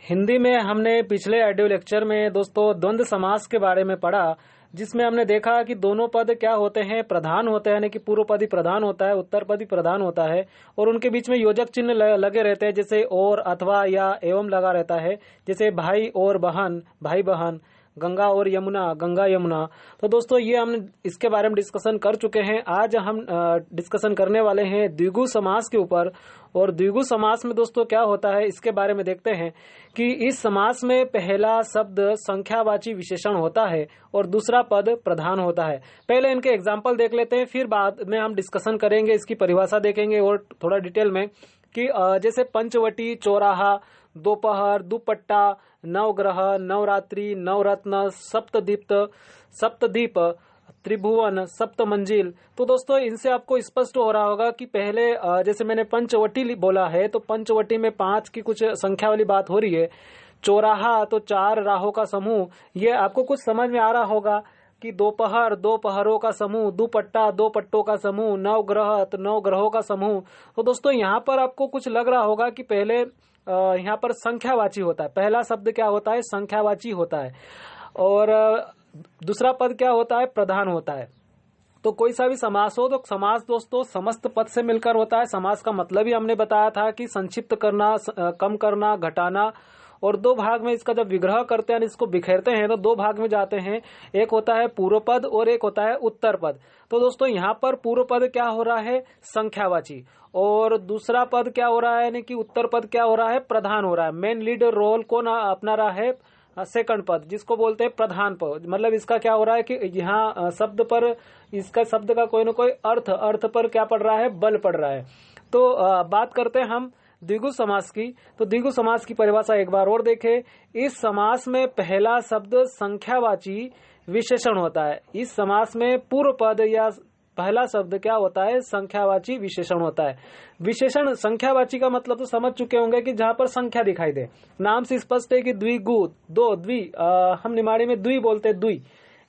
हिंदी में हमने पिछले ऑडियो लेक्चर में दोस्तों द्वंद्व समास के बारे में पढ़ा, जिसमें हमने देखा कि दोनों पद क्या होते हैं, प्रधान होते हैं, यानी कि पूर्व पद ही प्रधान होता है, उत्तर पद ही प्रधान होता है, और उनके बीच में योजक चिन्ह लगे रहते हैं, जैसे और, अथवा या एवं लगा रहता है, जैसे भाई और बहन, भाई बहन, गंगा और यमुना, गंगा यमुना। तो दोस्तों ये हम इसके बारे में डिस्कशन कर चुके हैं। आज हम डिस्कशन करने वाले हैं द्विगु समास के ऊपर। और द्विगु समास में दोस्तों क्या होता है इसके बारे में देखते हैं कि इस समास में पहला शब्द संख्यावाची विशेषण होता है और दूसरा पद प्रधान होता है। पहले इनके एग्जाम्पल देख लेते हैं, फिर बाद में हम डिस्कशन करेंगे, इसकी परिभाषा देखेंगे और थोड़ा डिटेल में कि जैसे पंचवटी, चौराहा, दोपहर, दुपट्टा, नवग्रह, नवरात्रि, नवरत्न, सप्तदीप, त्रिभुवन, सप्तमंजिल। तो दोस्तों इनसे आपको स्पष्ट हो रहा होगा कि पहले जैसे मैंने पंचवटी बोला है, तो पंचवटी में 5 की कुछ संख्या वाली बात हो रही है। चौराहा तो 4 राहों का समूह, ये आपको कुछ समझ में आ रहा होगा कि दोपहर, 2 पहरों का समूह, दुपट्टा, 2 पट्टों का समूह, नवग्रह तो 9 ग्रहों का समूह। तो दोस्तों यहाँ पर आपको कुछ लग रहा होगा कि पहले यहाँ पर संख्यावाची होता है, पहला शब्द क्या होता है, संख्यावाची होता है, और दूसरा पद क्या होता है, प्रधान होता है। तो कोई सा भी समास हो तो समास दोस्तों समस्त पद से मिलकर होता है। समास का मतलब ही हमने बताया था कि संक्षिप्त करना, कम करना, घटाना, और 2 भाग में इसका जब विग्रह करते हैं, इसको बिखेरते हैं तो 2 भाग में जाते हैं। एक होता है पूर्व पद और एक होता है उत्तर पद। तो दोस्तों यहाँ पर पूर्व पद क्या हो रहा है, संख्यावाची, और दूसरा पद क्या हो रहा है, यानी कि उत्तर पद क्या हो रहा है, प्रधान हो रहा है। मेन लीड रोल कौन अपना रहा है, सेकंड पद, जिसको बोलते हैं प्रधान पद। मतलब इसका क्या हो रहा है कि यहाँ शब्द पर, इसका शब्द का कोई ना कोई अर्थ पर क्या पड़ रहा है, बल पड़ रहा है। तो बात करते हैं हम द्विगु समास की। तो द्विगु समास की परिभाषा एक बार और देखें। इस समास में पहला शब्द संख्यावाची विशेषण होता है। इस समास में पूर्व पद या पहला शब्द क्या होता है, संख्यावाची विशेषण होता है। विशेषण संख्यावाची का मतलब तो समझ चुके होंगे कि जहां पर संख्या दिखाई दे। नाम से स्पष्ट है कि द्विगु, 2 द्वि, हम निमाड़ी में द्वि बोलते हैं, द्वि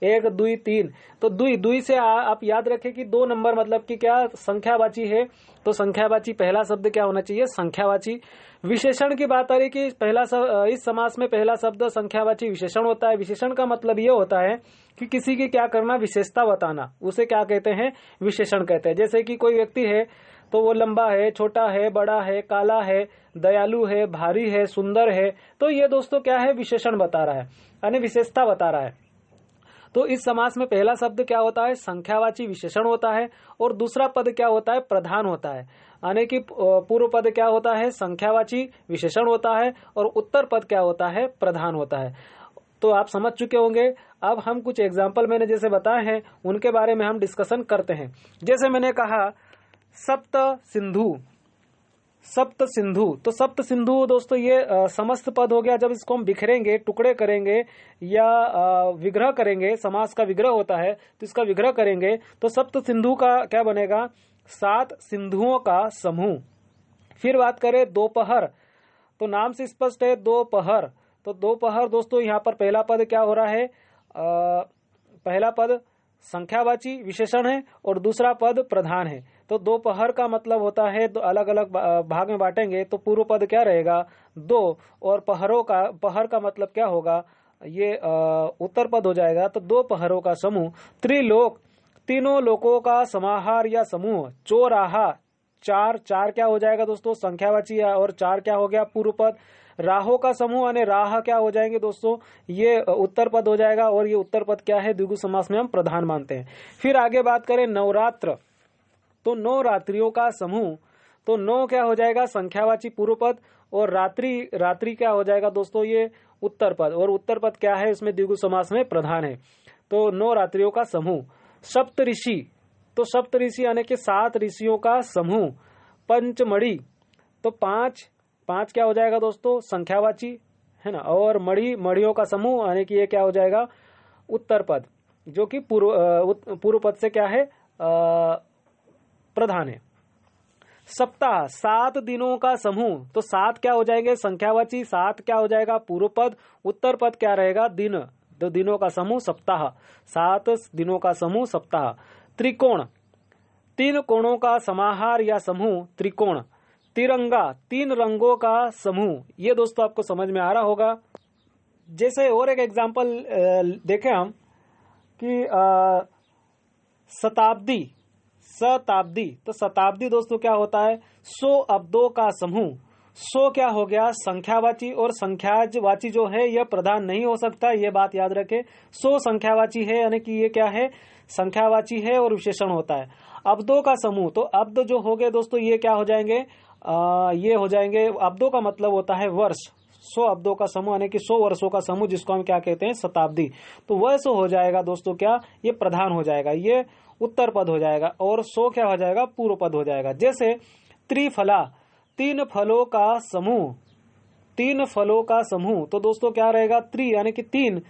1, द्वि 3। तो द्वि से आप याद रखें कि 2 नंबर मतलब कि क्या, संख्यावाची है। तो संख्यावाची पहला शब्द क्या होना चाहिए, संख्यावाची। विशेषण की बात आ रही कि इस समास में पहला शब्द संख्यावाची विशेषण होता है। विशेषण का मतलब ये होता है कि किसी की क्या करना, विशेषता बताना, उसे क्या कहते हैं, विशेषण कहते हैं। जैसे कि कोई व्यक्ति है तो वो लंबा है, छोटा है, बड़ा है, काला है, दयालु है, भारी है, सुंदर है। तो ये दोस्तों क्या है, विशेषण बता रहा है, यानी विशेषता बता रहा है। तो इस समास में पहला शब्द क्या होता है, संख्यावाची विशेषण होता है, और दूसरा पद क्या होता है, प्रधान होता है। यानी कि पूर्व पद क्या होता है, संख्यावाची विशेषण होता है, और उत्तर पद क्या होता है, प्रधान होता है। तो आप समझ चुके होंगे। अब हम कुछ एग्जाम्पल मैंने जैसे बताए हैं उनके बारे में हम डिस्कशन करते हैं। जैसे मैंने कहा सप्त सिंधु, सप्त सिंधु। तो सप्त सिंधु दोस्तों ये समस्त पद हो गया। जब इसको हम बिखरेंगे, टुकड़े करेंगे या विग्रह करेंगे, समास का विग्रह होता है, तो इसका विग्रह करेंगे तो सप्त सिंधु का क्या बनेगा, 7 सिंधुओं का समूह। फिर बात करें दोपहर, तो नाम से स्पष्ट है दोपहर। तो दोपहर दोस्तों यहाँ पर पहला पद क्या हो रहा है, पहला पद संख्यावाची विशेषण है और दूसरा पद प्रधान है। तो दोपहर का मतलब होता है, दो अलग अलग भाग में बांटेंगे तो पूर्व पद क्या रहेगा, 2, और पहर का मतलब क्या होगा, ये उत्तर पद हो जाएगा। तो 2 पहरों का समूह। त्रिलोक, तीनों लोकों का समाहार या समूह। चौराहा, 4 क्या हो जाएगा दोस्तों, संख्यावाची, और 4 क्या हो गया, पूर्व पद। राहों का समूह, यानी राह क्या हो जाएंगे दोस्तों, ये उत्तर पद हो जाएगा, और ये उत्तर पद क्या है, द्विगु समास में हम प्रधान मानते हैं। फिर आगे बात करें नवरात्र, तो 9 रात्रियों का समूह। तो 9 क्या हो जाएगा, संख्यावाची पूर्व पद, और रात्रि क्या हो जाएगा दोस्तों, ये उत्तर पद, और उत्तर पद क्या है, उसमें द्विगु समास में प्रधान है। तो 9 रात्रियों का समूह। सप्त ऋषि, तो सप्त ऋषि यानी कि 7 ऋषियों का समूह। पंचमढ़ी, तो 5 क्या हो जाएगा दोस्तों, संख्यावाची है ना, और मढ़ियों का समूह, यानी कि ये क्या हो जाएगा, उत्तर पद, जो कि पूर्व पद से क्या है, प्रधान है। सप्ताह, 7 दिनों का समूह। तो 7 क्या हो जाएंगे, संख्यावाची, 7 क्या हो जाएगा, पूर्व पद, उत्तर पद क्या रहेगा, दिन, तो दिनों का समूह सप्ताह, 7 दिनों का समूह सप्ताह। त्रिकोण, 3 कोणों का समाहार या समूह त्रिकोण। तिरंगा, 3 रंगों का समूह। ये दोस्तों आपको समझ में आ रहा होगा। जैसे और एक एग्जांपल देखें हम कि शताब्दी, शताब्दी, तो शताब्दी दोस्तों क्या होता है? 100 अब्दों का समूह। 100 क्या हो गया? संख्यावाची, और संख्यावाची जो है यह प्रधान नहीं हो सकता, ये बात याद रखें। 100 संख्यावाची है, यानी कि ये क्या है? संख्यावाची है और विशेषण होता है। अब्दों का समूह, तो अब्द जो हो गए दोस्तों ये क्या हो जाएंगे? ये हो जाएंगे, अब्दों का मतलब होता है वर्ष। 100 अब्दों का समूह यानी कि 100 वर्षों का समूह, जिसको हम क्या कहते हैं? शताब्दी। तो वर्ष हो जाएगा दोस्तों क्या? ये प्रधान हो जाएगा, ये उत्तर पद हो जाएगा, और 100 क्या हो जाएगा? पूर्व पद हो जाएगा। जैसे त्रिफला, 3 फलों का समूह, 3 फलों का समूह, तो दोस्तों क्या रहेगा? त्रि यानी कि 3,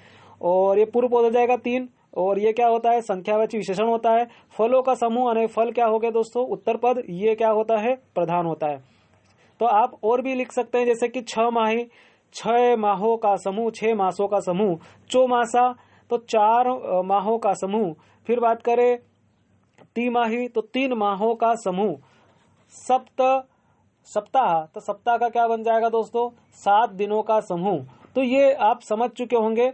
और ये पूर्व पद हो जाएगा 3, और ये क्या होता है? संख्यावाची विशेषण होता है। फलों का समूह यानी फल क्या हो गया दोस्तों? उत्तर पद, ये क्या होता है? प्रधान होता है। तो आप और भी लिख सकते हैं, जैसे कि 6 माही, 6 माहों का समूह, 6 मासों का समूह। चौमासा, तो 4 माहों का समूह। फिर बात करें तिमाही, तो 3 माहों का समूह। सप्ताह, तो सप्ताह का क्या बन जाएगा दोस्तों? 7 दिनों का समूह। तो ये आप समझ चुके होंगे